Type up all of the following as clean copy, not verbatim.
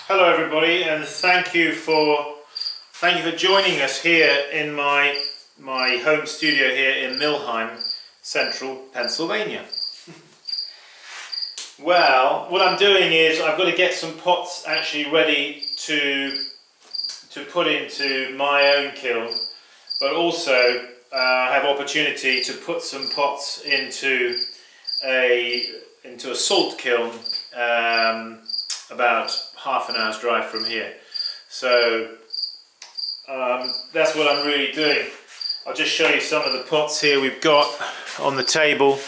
Hello everybody, and thank you for joining us here in my home studio here in Millheim, central Pennsylvania. Well, what I'm doing is I've got to get some pots actually ready to put into my own kiln, but also I have opportunity to put some pots into a salt kiln about half an hour's drive from here. So that's what I'm really doing. I'll just show you some of the pots here we've got on the table.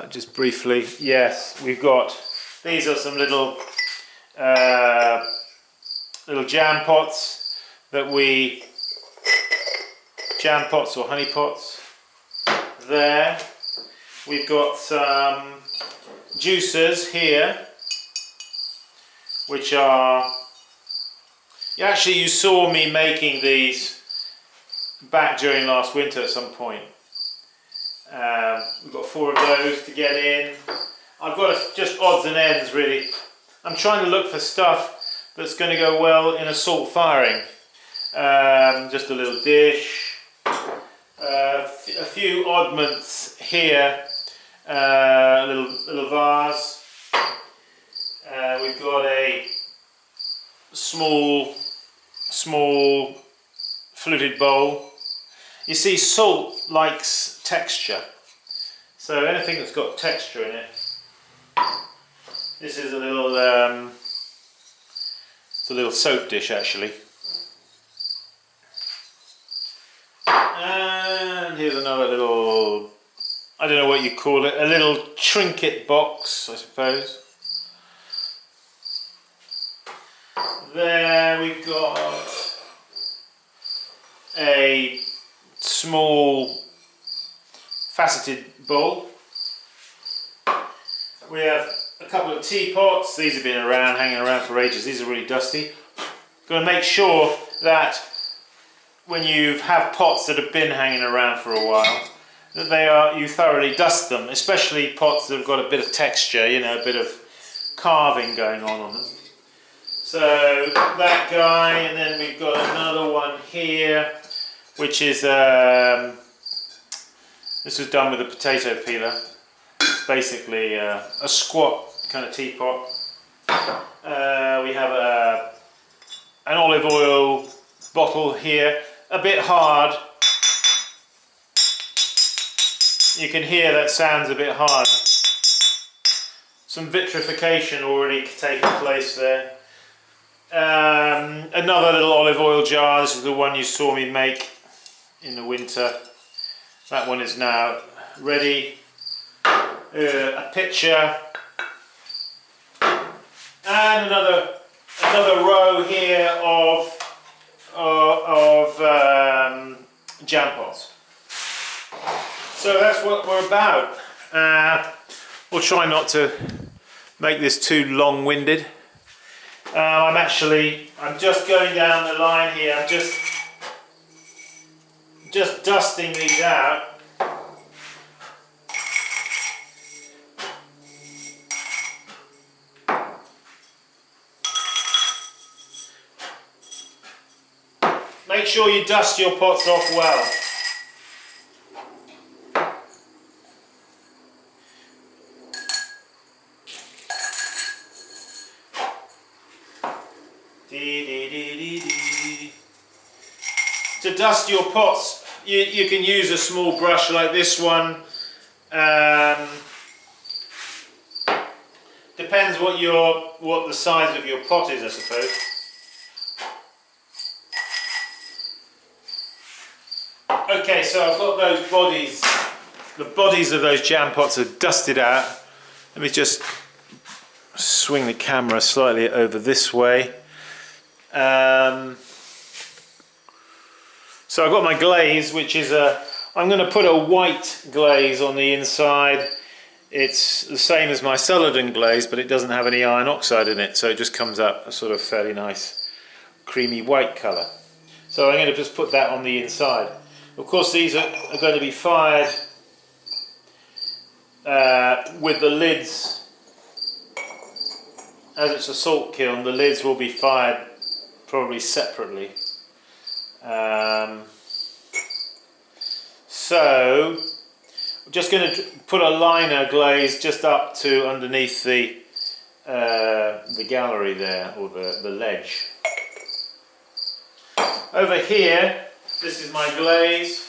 Just briefly, yes, we've got, these are some little jam pots jam pots or honey pots. There, we've got some juicers here, which are, actually you saw me making these back during last winter at some point. We've got 4 of those to get in. I've got just odds and ends really. I'm trying to look for stuff that's going to go well in a salt firing. Just a little dish, a few oddments here, a little vase. We've got a small fluted bowl. You see, salt likes texture, so anything that's got texture in it. This is a little it's a little soap dish actually. And here's another little, I don't know what you call it, a little trinket box, I suppose. There we've got a small faceted bowl. We have a couple of teapots. These have been hanging around for ages. These are really dusty. Got to make sure that when you have pots that have been hanging around for a while, that you thoroughly dust them, especially pots that have got a bit of texture, you know, a bit of carving going on them. So that guy, and then we've got another one here, which is this was done with a potato peeler. Basically a squat kind of teapot. We have an olive oil bottle here, a bit hard. You can hear that sounds a bit hard. Some vitrification already taking place there. Another little olive oil jar. This is the one you saw me make in the winter. That one is now ready. A pitcher, and another row here of jam pots. So that's what we're about. We'll try not to make this too long-winded. I'm just going down the line here. I'm just dusting these out. Make sure you dust your pots off well. To dust your pots, you can use a small brush like this one. Depends what the size of your pot is, I suppose. Okay, so I've got those bodies. The bodies of those jam pots are dusted out. Let me just swing the camera slightly over this way. So I've got my glaze, which is I'm going to put a white glaze on the inside. It's the same as my Celadon glaze, but it doesn't have any iron oxide in it, so it just comes up a sort of fairly nice creamy white colour. So I'm going to just put that on the inside. Of course, these are going to be fired with the lids as it's a salt kiln, the lids will be fired probably separately. So I'm just going to put a liner glaze just up to underneath the gallery there, or the ledge. Over here, this is my glaze.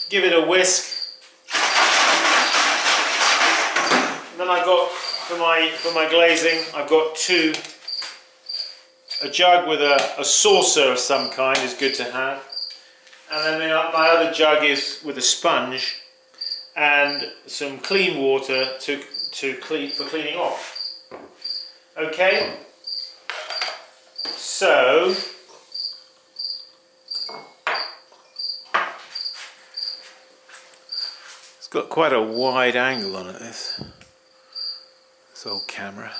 Give it a whisk. And then I've got, for my glazing, I've got a jug with a saucer of some kind is good to have. And then my other jug is with a sponge and some clean water for cleaning off. Okay? So it's got quite a wide angle on it, this old camera.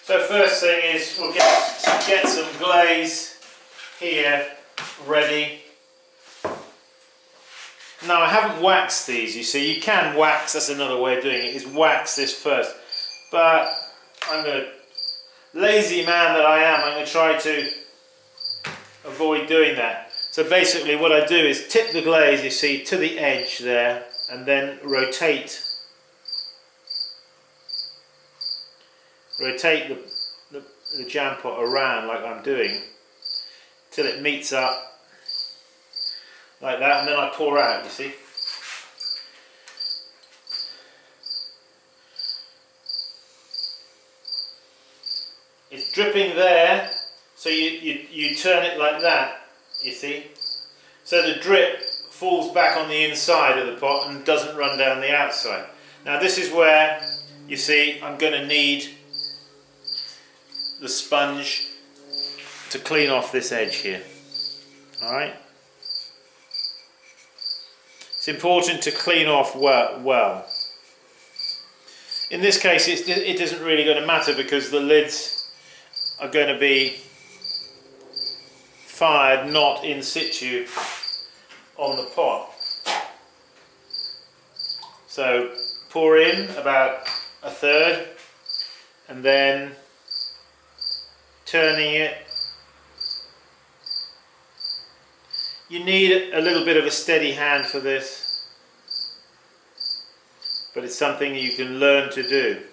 So first thing is we'll get some glaze here ready. Now I haven't waxed these, you see. You can wax, that's another way of doing it, is wax this first. But I'm going to, lazy man that I am, I'm going to try to avoid doing that. So basically what I do is tip the glaze, you see, to the edge there, and then rotate the jam pot around like I'm doing till it meets up like that, and then I pour out, you see. It's dripping there, so you turn it like that, you see, so the drip falls back on the inside of the pot and doesn't run down the outside. Now this is where, you see, I'm going to need the sponge to clean off this edge here. Alright? It's important to clean off well. In this case it isn't really going to matter because the lids are going to be fired not in situ on the pot. So pour in about a third and then turning it. You need a little bit of a steady hand for this, but it's something you can learn to do.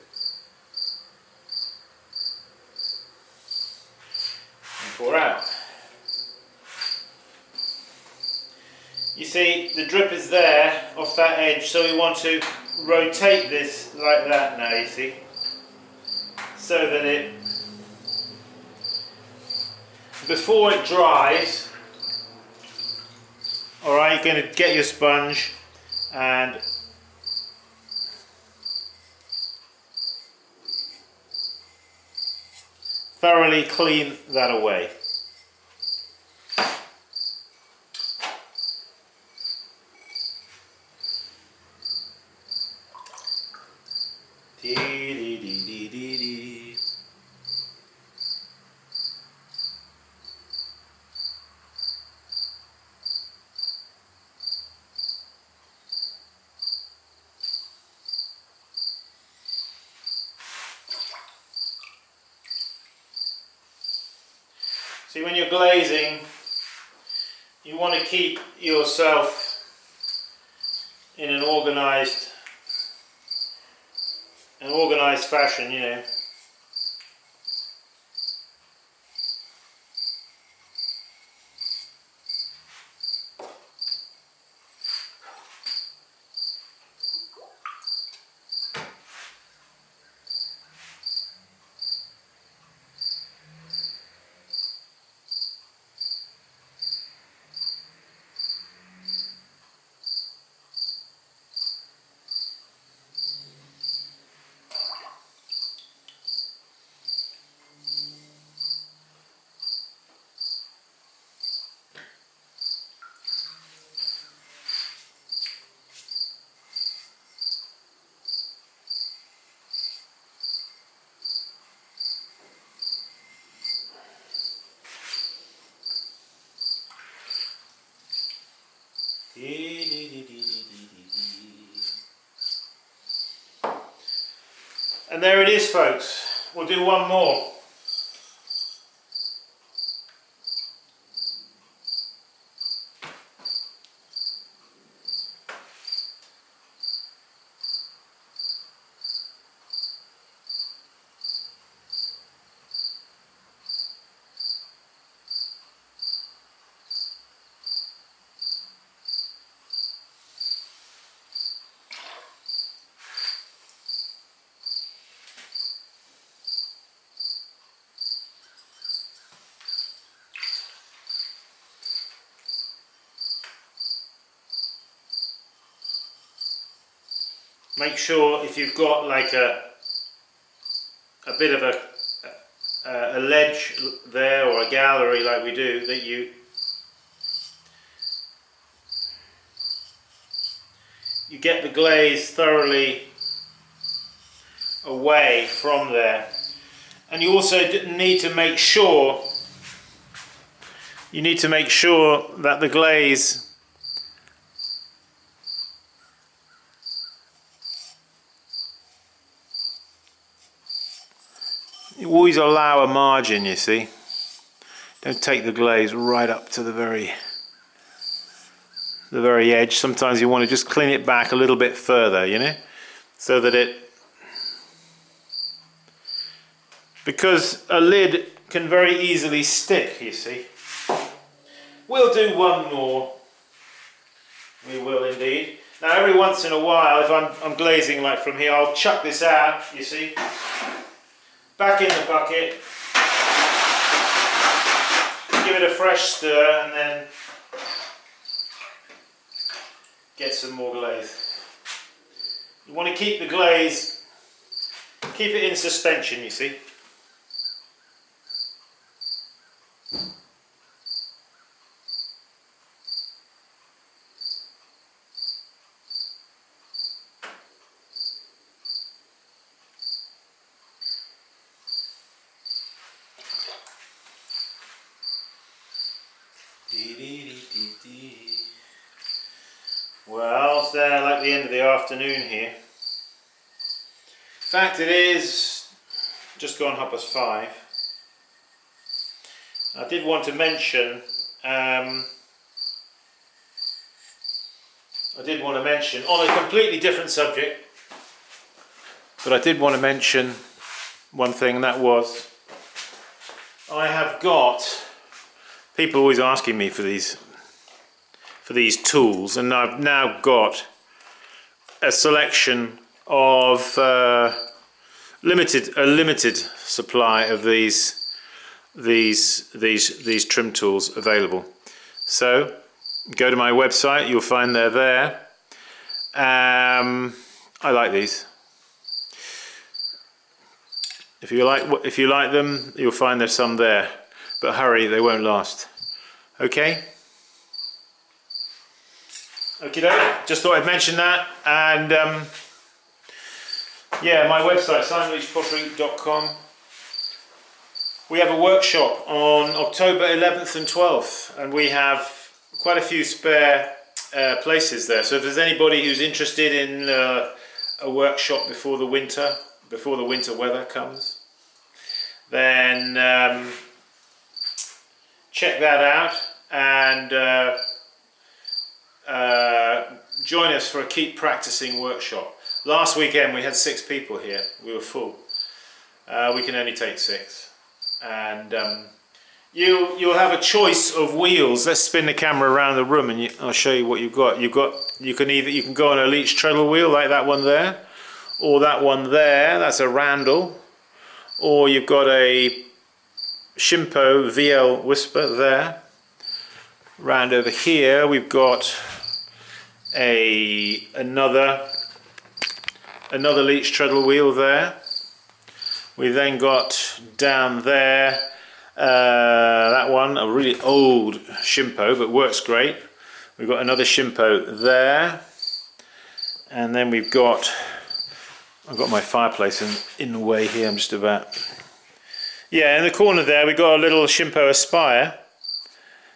And pour out. You see, the drip is there off that edge, so we want to rotate this like that now, you see, so that it, before it dries, alright, you're going to get your sponge and thoroughly clean that away. See, when you're glazing, you want to keep yourself in an organised fashion, you know. And there it is, folks. We'll do one more. Make sure if you've got like a bit of a ledge there or a gallery like we do, that you get the glaze thoroughly away from there. And you also need to make sure that the glaze you always allow a margin, you see. Don't take the glaze right up to the very edge. Sometimes you want to just clean it back a little bit further, you know, so that because a lid can very easily stick, you see. We'll do one more. We will indeed. Now every once in a while, if I'm glazing like from here, I'll chuck this out, you see. Back in the bucket, give it a fresh stir, and then get some more glaze. You want to keep the glaze, keep it in suspension, you see. Well, it's there like the end of the afternoon here. In fact, it is just gone 5:30. I did want to mention, on a completely different subject, but I did want to mention one thing, and that was, I have got, people always asking me for these tools, and I've now got a selection of a limited supply of these trim tools available. So go to my website, you'll find they're there. I like these. If you like them, you'll find there's some there, but hurry, they won't last. Okay. Okay, just thought I'd mention that. And yeah, my website, leachpottery.com. We have a workshop on October 11th and 12th, and we have quite a few spare places there. So if there's anybody who's interested in a workshop before the winter weather comes, then check that out, and join us for a Keep Practicing workshop. Last weekend we had 6 people here. We were full. We can only take 6, and you'll have a choice of wheels. Let's spin the camera around the room, and I'll show you what you've got. You can go on a Leach treadle wheel like that one there, or that one there. That's a Randall, or you've got a Shimpo VL Whisper there. Round over here we've got another Leach treadle wheel there. We've then got down there that one, a really old Shimpo, but works great. We've got another Shimpo there, and then I've got my fireplace in the way here. I'm just about, yeah, in the corner there we've got a little Shimpo Aspire.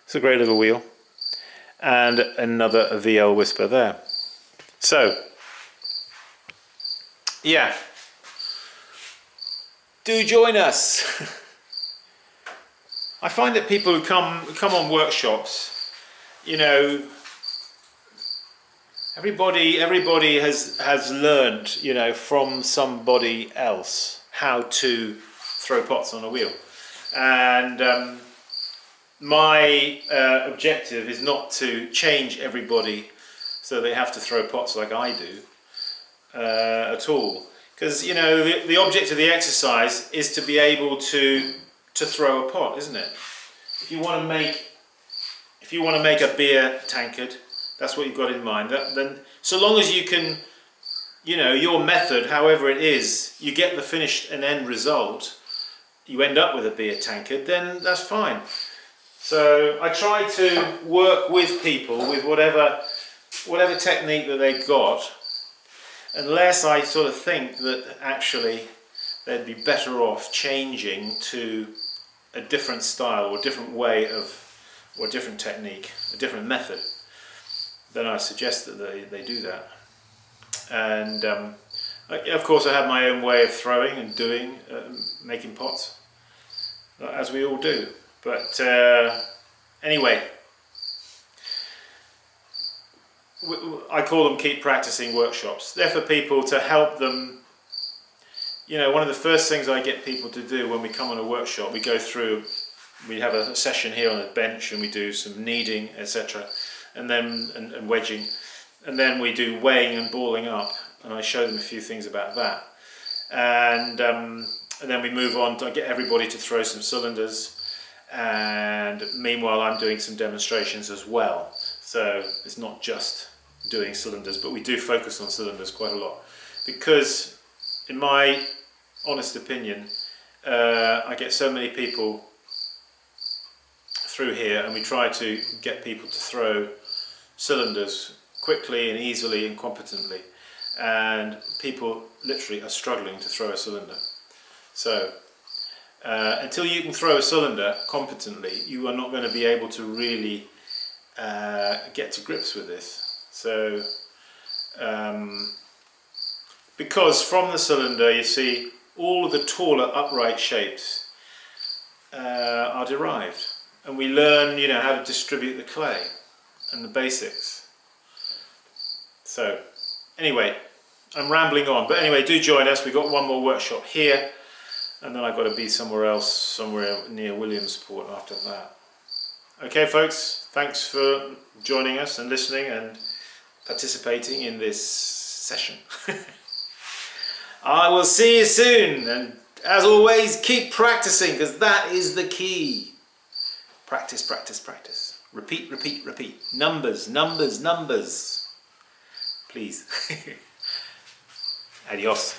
It's a great little wheel, and another VL Whisper there. So yeah, do join us. I find that people who come on workshops, you know, everybody has learned, you know, from somebody else how to throw pots on a wheel, and my objective is not to change everybody so they have to throw pots like I do at all, because, you know, the object of the exercise is to be able to throw a pot, isn't it? If you want to make a beer tankard, that's what you've got in mind. Then, so long as you can, you know, your method, however it is, you get the finished and end result, you end up with a beer tankard, then that's fine. So I try to work with people with whatever technique that they've got, unless I sort of think that actually they'd be better off changing to a different style or a different way of, or a different technique, a different method. Then I suggest that they do that. And of course I have my own way of throwing and doing, making pots, as we all do. But anyway, I call them keep practicing workshops. They're for people to help them. You know, one of the first things I get people to do when we come on a workshop, we go through, we have a session here on the bench and we do some kneading, etc. and then and wedging, and then we do weighing and balling up, and I show them a few things about that, and then we move on to get everybody to throw some cylinders, and meanwhile I'm doing some demonstrations as well. So it's not just doing cylinders, but we do focus on cylinders quite a lot, because in my honest opinion, I get so many people through here, and we try to get people to throw cylinders quickly and easily and competently, and people literally are struggling to throw a cylinder. So until you can throw a cylinder competently, you are not going to be able to really get to grips with this. So because from the cylinder, you see, all of the taller upright shapes are derived, and we learn, you know, how to distribute the clay and the basics. So anyway, I'm rambling on, but anyway, do join us. We've got one more workshop here, and then I've got to be somewhere else, somewhere near Williamsport after that. Okay folks, thanks for joining us and listening and participating in this session. I will see you soon, and as always, keep practicing, because that is the key. Practice, practice, practice. Repeat, repeat, repeat. Numbers, numbers, numbers. Please. Adios.